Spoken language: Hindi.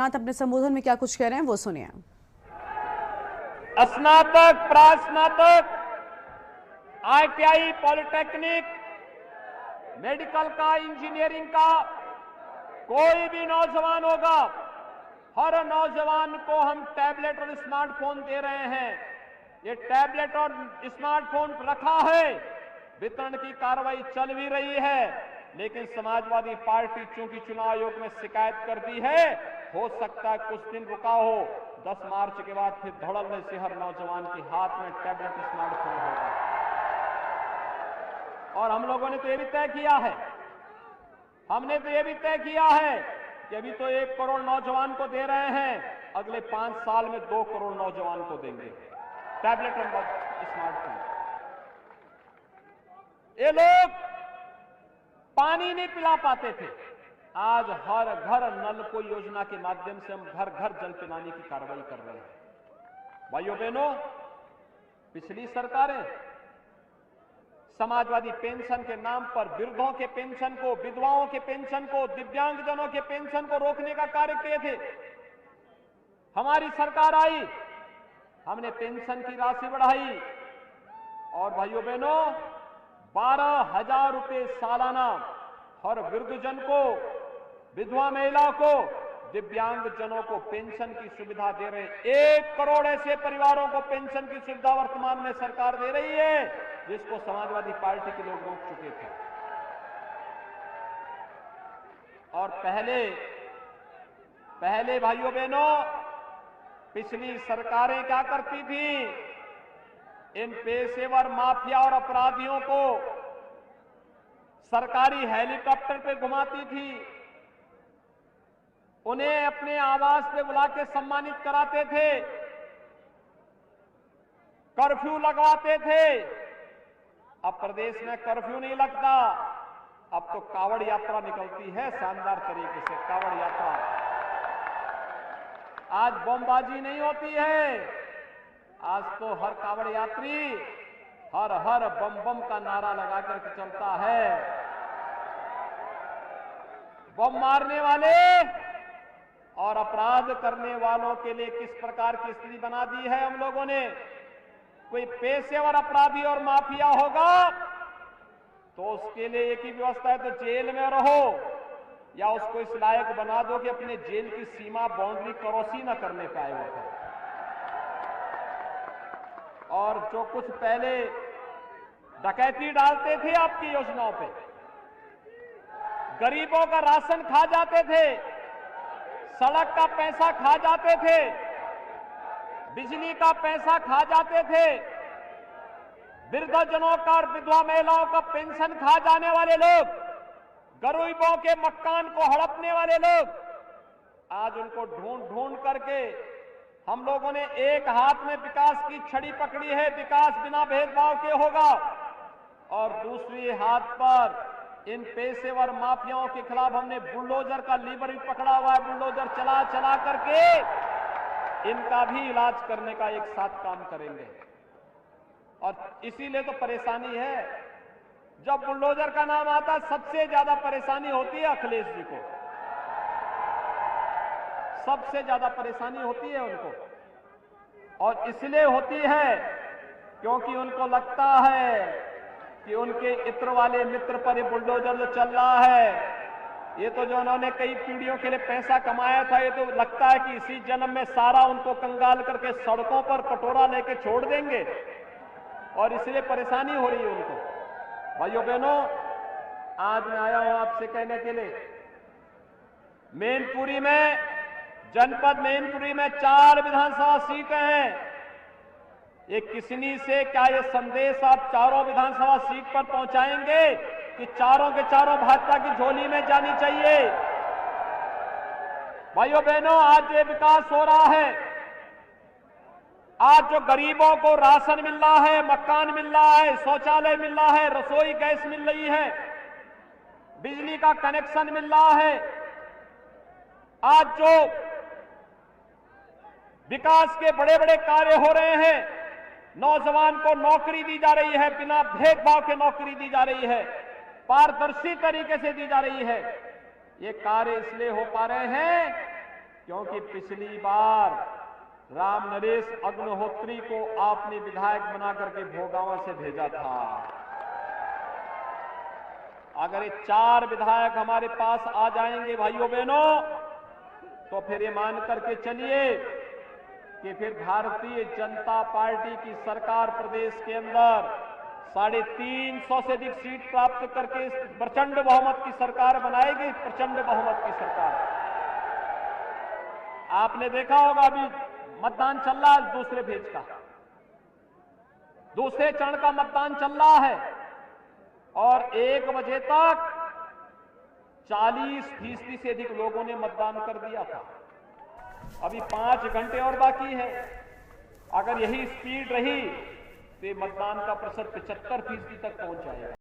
अपने संबोधन में क्या कुछ कह रहे हैं वो सुनिए। स्नातक, प्रास्नातक, ITI, पॉलिटेक्निक, मेडिकल का, इंजीनियरिंग का कोई भी नौजवान होगा, हर नौजवान को हम टैबलेट और स्मार्टफोन दे रहे हैं। ये टैबलेट और स्मार्टफोन रखा है, वितरण की कार्रवाई चल भी रही है, लेकिन समाजवादी पार्टी चूंकि चुनाव आयोग में शिकायत कर दी है, हो सकता है कुछ दिन रुका हो। 10 मार्च के बाद फिर धड़ल्ले से हर नौजवान के हाथ में टैबलेट स्मार्टफोन होगा। और हम लोगों ने तो ये भी तय किया है, हमने तो ये भी तय किया है कि अभी तो 1 करोड़ नौजवान को दे रहे हैं, अगले 5 साल में 2 करोड़ नौजवान को देंगे टैबलेट और स्मार्टफोन। ये लोग पानी नहीं पिला पाते थे, आज हर घर नल को योजना के माध्यम से हम घर घर जल पिलाने की कार्रवाई कर रहे हैं। भाइयों बहनों, पिछली सरकारें समाजवादी पेंशन के नाम पर वृद्धों के पेंशन को, विधवाओं के पेंशन को, दिव्यांगजनों के पेंशन को रोकने का कार्य किए थे। हमारी सरकार आई, हमने पेंशन की राशि बढ़ाई और भाइयों बहनों 12,000 रुपए सालाना हर वृद्धजन को, विधवा महिला को, दिव्यांगजनों को पेंशन की सुविधा दे रहे हैं। 1 करोड़ ऐसे परिवारों को पेंशन की सुविधा वर्तमान में सरकार दे रही है, जिसको समाजवादी पार्टी के लोग रोक चुके थे। और पहले भाइयों बहनों, पिछली सरकारें क्या करती थी, इन पेशेवर माफिया और अपराधियों को सरकारी हेलीकॉप्टर पे घुमाती थी, उन्हें अपने आवास पे बुला के सम्मानित कराते थे, कर्फ्यू लगवाते थे। अब प्रदेश में कर्फ्यू नहीं लगता, अब तो कावड़ यात्रा निकलती है शानदार तरीके से। कावड़ यात्रा, आज बमबाजी नहीं होती है, आज तो हर कावड़ यात्री हर हर बम बम का नारा लगा करके चलता है। बम मारने वाले और अपराध करने वालों के लिए किस प्रकार की स्थिति बना दी है हम लोगों ने। कोई पेशेवर अपराधी और माफिया होगा तो उसके लिए एक ही व्यवस्था है, तो जेल में रहो या उसको इस लायक बना दो कि अपने जेल की सीमा, बाउंड्री क्रॉस ही ना करने पाए वो। और जो कुछ पहले डकैती डालते थे आपकी योजनाओं पे, गरीबों का राशन खा जाते थे, सड़क का पैसा खा जाते थे, बिजली का पैसा खा जाते थे, वृद्धजनों का और विधवा महिलाओं का पेंशन खा जाने वाले लोग, गरीबों के मकान को हड़पने वाले लोग, आज उनको ढूंढ ढूंढ करके हम लोगों ने एक हाथ में विकास की छड़ी पकड़ी है, विकास बिना भेदभाव के होगा, और दूसरी हाथ पर इन पेशेवर माफियाओं के खिलाफ हमने बुलडोजर का लीवर भी पकड़ा हुआ है। बुलडोजर चला चला करके इनका भी इलाज करने का एक साथ काम करेंगे। और इसीलिए तो परेशानी है, जब बुलडोजर का नाम आता सबसे ज्यादा परेशानी होती है अखिलेश जी को, सबसे ज्यादा परेशानी होती है उनको। और इसलिए होती है क्योंकि उनको लगता है कि उनके इत्र वाले मित्र पर ये बुलडोजर जो चल रहा है, ये तो जो उन्होंने कई पीढ़ियों के लिए पैसा कमाया था, ये तो लगता है कि इसी जन्म में सारा उनको कंगाल करके सड़कों पर कटोरा लेके छोड़ देंगे, और इसलिए परेशानी हो रही है उनको। भाइयों बहनों, आज मैं आया हूं आपसे कहने के लिए, मैनपुरी में, जनपद मैनपुरी में 4 विधानसभा सीटें हैं। ये किसनी से क्या ये संदेश आप चारों विधानसभा सीट पर पहुंचाएंगे कि चारों के चारों भाजपा की झोली में जानी चाहिए? भाइयों बहनों, आज ये विकास हो रहा है, आज जो गरीबों को राशन मिल रहा है, मकान मिल रहा है, शौचालय मिल रहा है, रसोई गैस मिल रही है, बिजली का कनेक्शन मिल रहा है, आज जो विकास के बड़े बड़े कार्य हो रहे हैं, नौजवान को नौकरी दी जा रही है, बिना भेदभाव के नौकरी दी जा रही है, पारदर्शी तरीके से दी जा रही है, ये कार्य इसलिए हो पा रहे हैं क्योंकि पिछली बार राम नरेश अग्निहोत्री को आपने विधायक बना करके भोगावा से भेजा था। अगर ये 4 विधायक हमारे पास आ जाएंगे भाइयों बहनों, तो फिर ये मान करके चलिए कि फिर भारतीय जनता पार्टी की सरकार प्रदेश के अंदर 350 से अधिक सीट प्राप्त करके प्रचंड बहुमत की सरकार बनाएगी। प्रचंड बहुमत की सरकार। आपने देखा होगा अभी मतदान चल रहा है दूसरे फेज का, दूसरे चरण का मतदान चल रहा है और 1 बजे तक 40% से अधिक लोगों ने मतदान कर दिया था। अभी 5 घंटे और बाकी है। अगर यही स्पीड रही तो मतदान का प्रतिशत 75% तक पहुंच जाएगा।